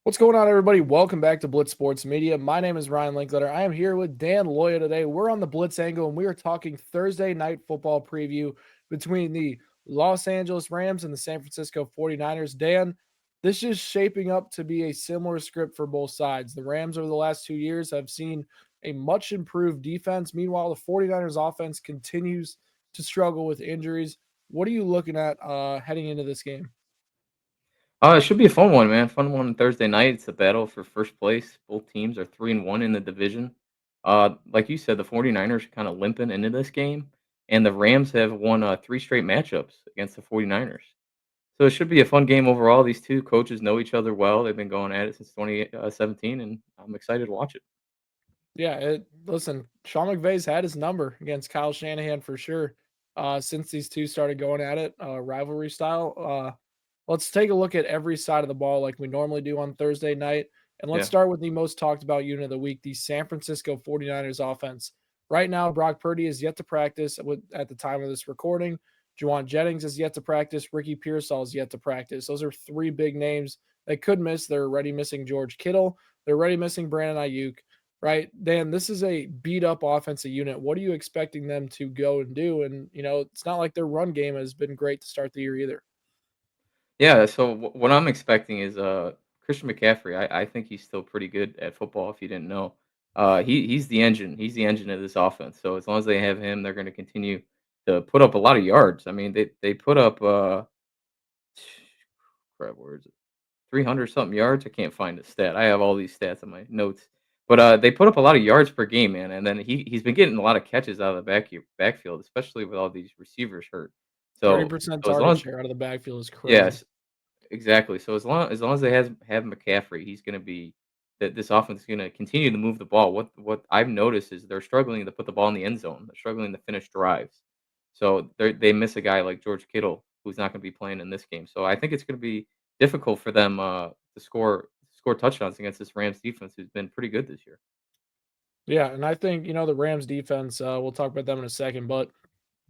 What's going on, everybody? Welcome back to Blitz Sports Media. My name is Ryan Linkletter. I am here with Dan Loya today. We're on the Blitz angle, and we are talking Thursday night football preview between the Los Angeles Rams and the San Francisco 49ers. Dan, this is shaping up to be a similar script for both sides. The Rams over the last 2 years have seen a much improved defense. Meanwhile, the 49ers offense continues to struggle with injuries. What are you looking at heading into this game? It should be a fun one, man. Fun one on Thursday night. It's a battle for first place. Both teams are 3-1 in the division. Like you said, the 49ers are kind of limping into this game, and the Rams have won three straight matchups against the 49ers. So it should be a fun game overall. These two coaches know each other well. They've been going at it since 2017, and I'm excited to watch it. Yeah, listen, Sean McVay's had his number against Kyle Shanahan for sure. Since these two started going at it, rivalry style. Let's take a look at every side of the ball like we normally do on Thursday night. And let's Yeah, start with the most talked about unit of the week, the San Francisco 49ers offense. Right now, Brock Purdy is yet to practice at the time of this recording. Juwan Jennings is yet to practice. Ricky Pearsall is yet to practice. Those are three big names they could miss. They're already missing George Kittle. They're already missing Brandon Ayuk, right? Dan, this is a beat up offensive unit. What are you expecting them to go and do? And, it's not like their run game has been great to start the year either. yeah. So what I'm expecting is Christian McCaffrey. I think he's still pretty good at football. If you didn't know, he's the engine. He's the engine of this offense. So as long as they have him, they're going to continue to put up a lot of yards. I mean, they put up crap, where is it? 300 something yards. I can't find the stat. I have all these stats in my notes, but they put up a lot of yards per game, man. And then he's been getting a lot of catches out of the backfield, especially with all these receivers hurt. So 30% so as target long as share out of the backfield is crazy. yes, exactly. So as long as they have McCaffrey, he's going to be that this offense is going to continue to move the ball. What I've noticed is they're struggling to put the ball in the end zone. They're struggling to finish drives. So they miss a guy like George Kittle who's not going to be playing in this game. So I think it's going to be difficult for them to score touchdowns against this Rams defense who's been pretty good this year. Yeah, and I think, the Rams defense, we'll talk about them in a second, but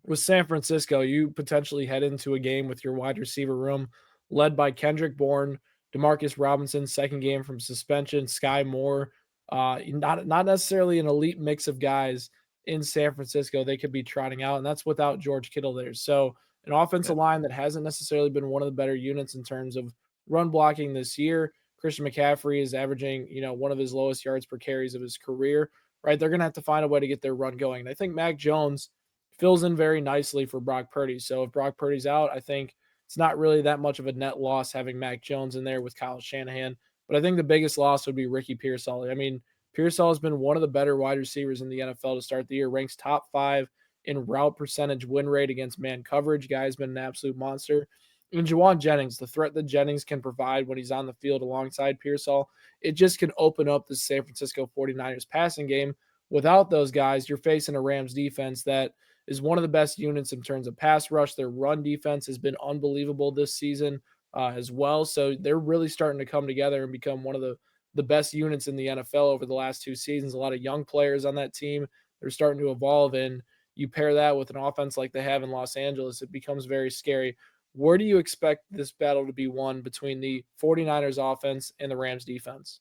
with San Francisco, you potentially head into a game with your wide receiver room led by Kendrick Bourne, Demarcus Robinson, second game from suspension, Sky Moore, not necessarily an elite mix of guys in San Francisco they could be trotting out, and that's without George Kittle there. So an Yeah. offensive line that hasn't necessarily been one of the better units in terms of run blocking this year. Christian McCaffrey is averaging, one of his lowest yards per carries of his career, right? They're going to have to find a way to get their run going. And I think Mac Jones fills in very nicely for Brock Purdy. So if Brock Purdy's out, I think it's not really that much of a net loss having Mac Jones in there with Kyle Shanahan. But I think the biggest loss would be Ricky Pearsall. I mean, Pearsall has been one of the better wide receivers in the NFL to start the year, ranks top five in route percentage win rate against man coverage. Guy's been an absolute monster. And Juwan Jennings, the threat that Jennings can provide when he's on the field alongside Pearsall, it just can open up the San Francisco 49ers passing game. Without those guys, you're facing a Rams defense that is one of the best units in terms of pass rush. Their run defense has been unbelievable this season as well. So they're really starting to come together and become one of the best units in the NFL over the last two seasons. A lot of young players on that team. They're starting to evolve. And you pair that with an offense like they have in Los Angeles, it becomes very scary. Where do you expect this battle to be won between the 49ers offense and the Rams defense?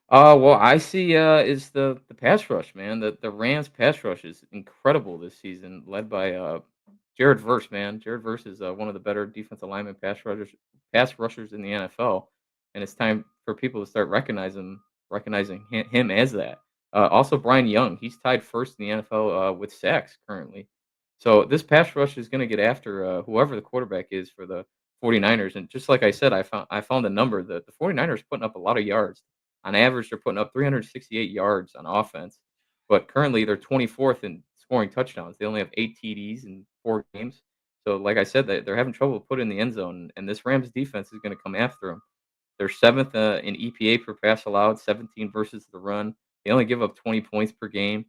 Well, I see is the pass rush, man. The Rams pass rush is incredible this season, led by Jared Verse, man. Jared Verse is one of the better defensive lineman pass rushers in the NFL, and it's time for people to start recognizing him as that. Also, Brian Young, he's tied first in the NFL with sacks currently. So this pass rush is going to get after whoever the quarterback is for the 49ers. And just like I said, I found a number that the 49ers putting up a lot of yards. On average, they're putting up 368 yards on offense, but currently they're 24th in scoring touchdowns. They only have 8 TDs in 4 games. So, like I said, they're having trouble putting in the end zone, and this Rams defense is going to come after them. They're seventh in EPA per pass allowed, 17 versus the run. They only give up 20 points per game.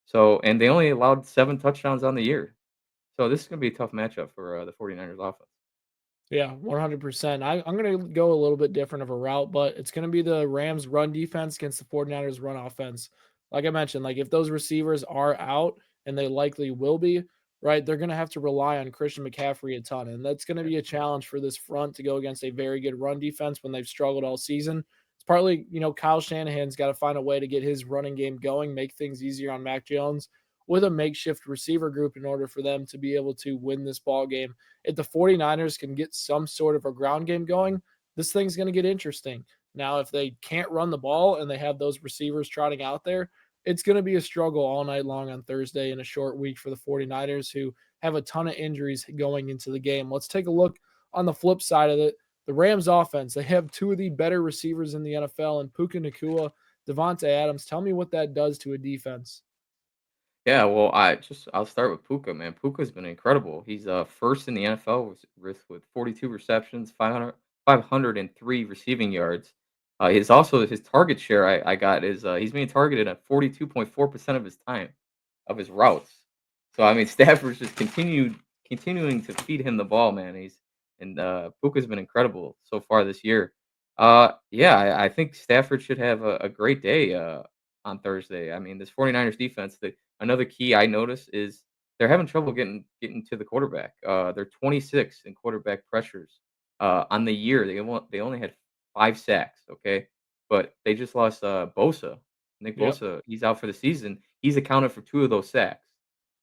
So, and they only allowed 7 touchdowns on the year. So, this is going to be a tough matchup for the 49ers offense. Yeah, 100%. I'm going to go a little bit different of a route, but it's going to be the Rams run defense against the 49ers run offense. Like I mentioned, like if those receivers are out, and they likely will be, right, they're going to have to rely on Christian McCaffrey a ton. And that's going to Yeah. be a challenge for this front to go against a very good run defense when they've struggled all season. It's partly, Kyle Shanahan's got to find a way to get his running game going, make things easier on Mac Jones with a makeshift receiver group in order for them to be able to win this ball game. If the 49ers can get some sort of a ground game going, this thing's going to get interesting. Now, if they can't run the ball and they have those receivers trotting out there, it's going to be a struggle all night long on Thursday in a short week for the 49ers, who have a ton of injuries going into the game. Let's take a look on the flip side of it. The Rams offense, they have two of the better receivers in the NFL in Puka Nacua, Devontae Adams. Tell me what that does to a defense. Yeah, well, I'll start with Puka, man. Puka's been incredible. He's first in the NFL with 42 receptions, 503 receiving yards. His also his target share I got is he's being targeted at 42.4% of his time of his routes. So I mean, Stafford's just continuing to feed him the ball, man. Puka's been incredible so far this year. Yeah, I think Stafford should have a great day on Thursday. I mean, this 49ers defense, another key I notice is they're having trouble getting to the quarterback. They're 26 in quarterback pressures on the year. They only had 5 sacks. Okay, but they just lost Bosa. Nick Yep. Bosa, he's out for the season. He's accounted for 2 of those sacks.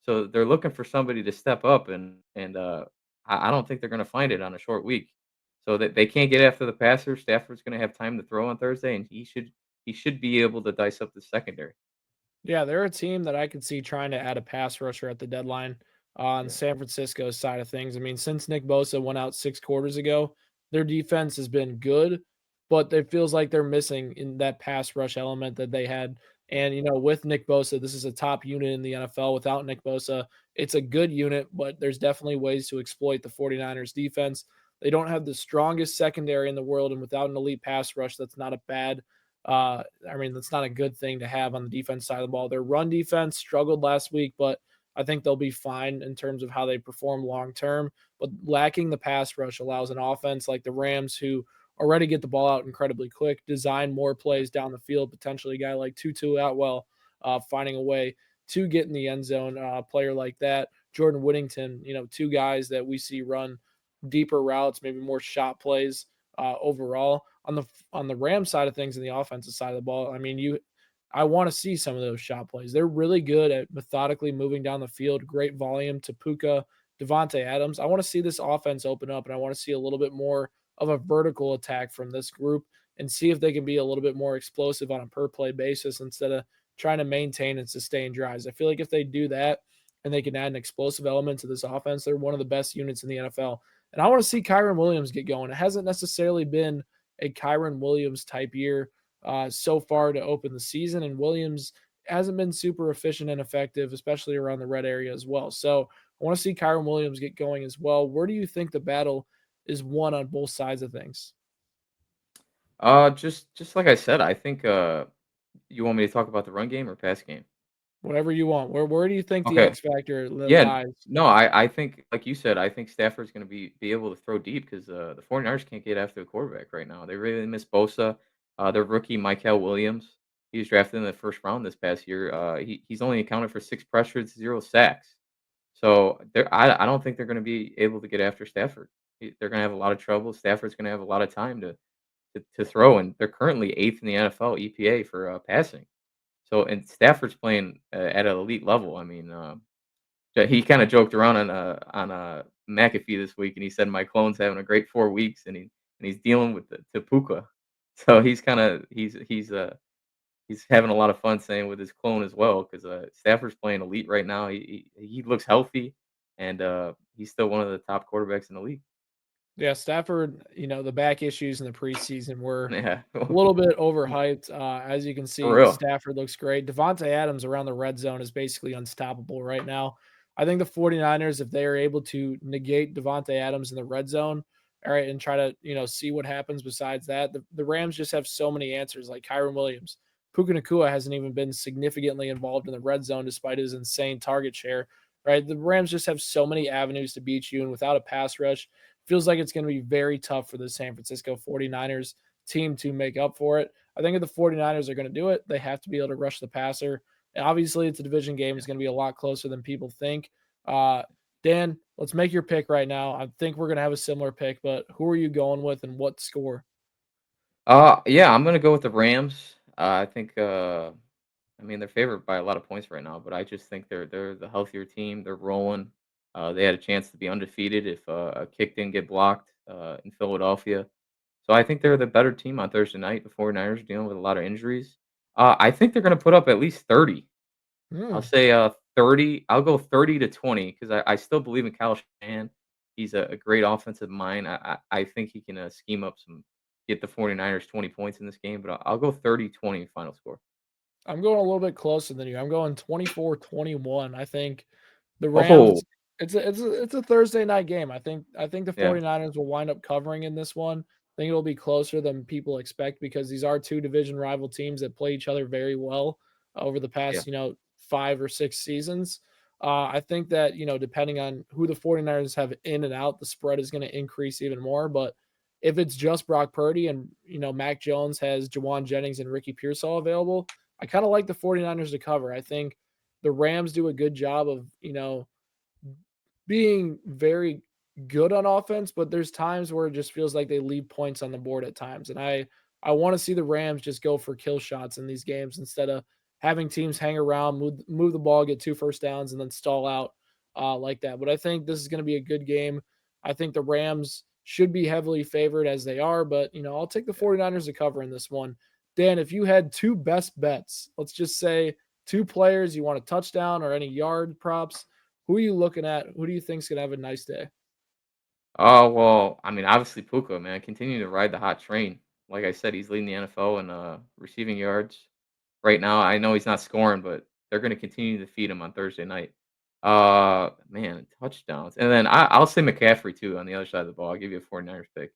So they're looking for somebody to step up, and I don't think they're going to find it on a short week. So that they can't get after the passer. Stafford's going to have time to throw on Thursday, and he should be able to dice up the secondary. Yeah, they're a team that I could see trying to add a pass rusher at the deadline on Yeah. San Francisco's side of things. I mean, since Nick Bosa went out 6 quarters ago, their defense has been good, but it feels like they're missing in that pass rush element that they had. And, with Nick Bosa, this is a top unit in the NFL. Without Nick Bosa, it's a good unit, but there's definitely ways to exploit the 49ers defense. They don't have the strongest secondary in the world, and without an elite pass rush, that's not a bad I mean, that's not a good thing to have on the defense side of the ball. Their run defense struggled last week, but I think they'll be fine in terms of how they perform long term. But lacking the pass rush allows an offense like the Rams, who already get the ball out incredibly quick, design more plays down the field, potentially a guy like Tutu Atwell finding a way to get in the end zone, a player like that. Jordan Whittington, two guys that we see run deeper routes, maybe more shot plays overall. On the Ram side of things and the offensive side of the ball, I mean, I want to see some of those shot plays. They're really good at methodically moving down the field, great volume to Puka, Devontae Adams. I want to see this offense open up, and I want to see a little bit more of a vertical attack from this group and see if they can be a little bit more explosive on a per play basis instead of trying to maintain and sustain drives. I feel like if they do that and they can add an explosive element to this offense, they're one of the best units in the NFL. And I want to see Kyron Williams get going. It hasn't necessarily been a Kyron Williams type year so far to open the season, and Williams hasn't been super efficient and effective, especially around the red area as well. So I want to see Kyron Williams get going as well. Where do you think the battle is won on both sides of things? Just like I said, I think you want me to talk about the run game or pass game? Whatever you want. Where do you think the Okay. X factor Yeah, lies? no, I think, like you said, I think Stafford's gonna be able to throw deep because the 49ers can't get after the quarterback right now. They really miss Bosa. Their rookie, Michael Williams, he was drafted in the first round this past year. He's only accounted for 6 pressures, 0 sacks. So, I don't think they're gonna be able to get after Stafford. They're gonna have a lot of trouble. Stafford's gonna have a lot of time to throw, and they're currently 8th in the NFL EPA for, passing. So and Stafford's playing, at an elite level. I mean, yeah, he kinda joked around on McAfee this week, and he said, "My clone's having a great 4 weeks," and he's dealing with the Puka. So he's having a lot of fun saying with his clone as well, 'cause, Stafford's playing elite right now. He looks healthy, and, he's still one of the top quarterbacks in the league. Yeah, Stafford, the back issues in the preseason were Yeah. a little bit overhyped. As you can For see, real. Stafford looks great. Devontae Adams around the red zone is basically unstoppable right now. I think the 49ers, if they are able to negate Devontae Adams in the red zone, all right, and try to, see what happens besides that, the Rams just have so many answers like Kyron Williams. Puka Nacua hasn't even been significantly involved in the red zone despite his insane target share, right? The Rams just have so many avenues to beat you, and without a pass rush, feels like it's going to be very tough for the San Francisco 49ers team to make up for it. I think if the 49ers are going to do it, they have to be able to rush the passer. And obviously, it's a division game. Yeah. It's going to be a lot closer than people think. Uh, Dan, let's make your pick right now. I think we're gonna have a similar pick, but who are you going with and what score? Yeah, I'm gonna go with the Rams. I think I mean they're favored by a lot of points right now, but I just think they're the healthier team. They're rolling. They had a chance to be undefeated if a kick didn't get blocked in Philadelphia. So I think they're the better team on Thursday night. The 49ers are dealing with a lot of injuries. I think they're gonna put up at least 30. I'll Hmm. say 30. I'll go 30-20 because I still believe in Kyle Shanahan. He's a great offensive mind. I think he can scheme up get the 49ers 20 points in this game, but I'll go 30-20 final score. I'm going a little bit closer than you. I'm going 24-21. I think the Oh, Rams, it's a Thursday night game. I think the yeah, 49ers will wind up covering in this one. I think it'll be closer than people expect because these are two division rival teams that play each other very well over the yeah, past, 5 or 6 seasons. I think that, depending on who the 49ers have in and out, the spread is going to increase even more. But if it's just Brock Purdy and, Mac Jones has Jawan Jennings and Ricky Pearsall available, I kind of like the 49ers to cover. I think the Rams do a good job of, being very good on offense, but there's times where it just feels like they leave points on the board at times. And I want to see the Rams just go for kill shots in these games instead of having teams hang around, move the ball, get 2 first downs, and then stall out like that. But I think this is going to be a good game. I think the Rams should be heavily favored as they are, but I'll take the yeah. 49ers to cover in this one. Dan, if you had two best bets, let's just say two players you want a touchdown or any yard props, who are you looking at? Who do you think's gonna have a nice day? Oh well, I mean, obviously Puka, man, continue to ride the hot train. Like I said, he's leading the NFL in receiving yards right now. I know he's not scoring, but they're going to continue to feed him on Thursday night. Man, touchdowns, and then I'll say McCaffrey too on the other side of the ball. I'll give you a 49ers pick.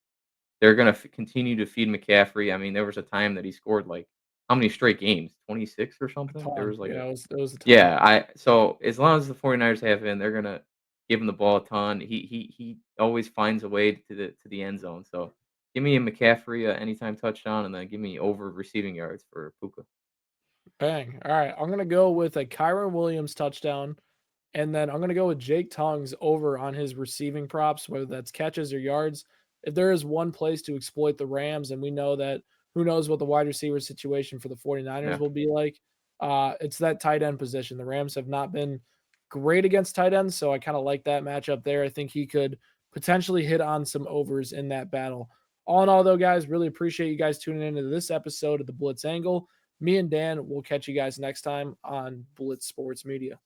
They're gonna continue to feed McCaffrey. I mean, there was a time that he scored, like, how many straight games? 26 or A something? There ton. was, like, Yeah, a it was a ton. yeah, I so as long as the 49ers have him, they're gonna give him the ball a ton. He always finds a way to the end zone, so give me a McCaffrey, anytime touchdown, and then give me over receiving yards for Puka. Bang. All right, I'm gonna go with a Kyron Williams touchdown. And then I'm going to go with Jake Tongs over on his receiving props, whether that's catches or yards. If there is one place to exploit the Rams, and we know that who knows what the wide receiver situation for the 49ers Yeah. will be like, it's that tight end position. The Rams have not been great against tight ends, so I kind of like that matchup there. I think he could potentially hit on some overs in that battle. All in all, though, guys, really appreciate you guys tuning into this episode of the Blitz Angle. Me and Dan will catch you guys next time on Blitz Sports Media.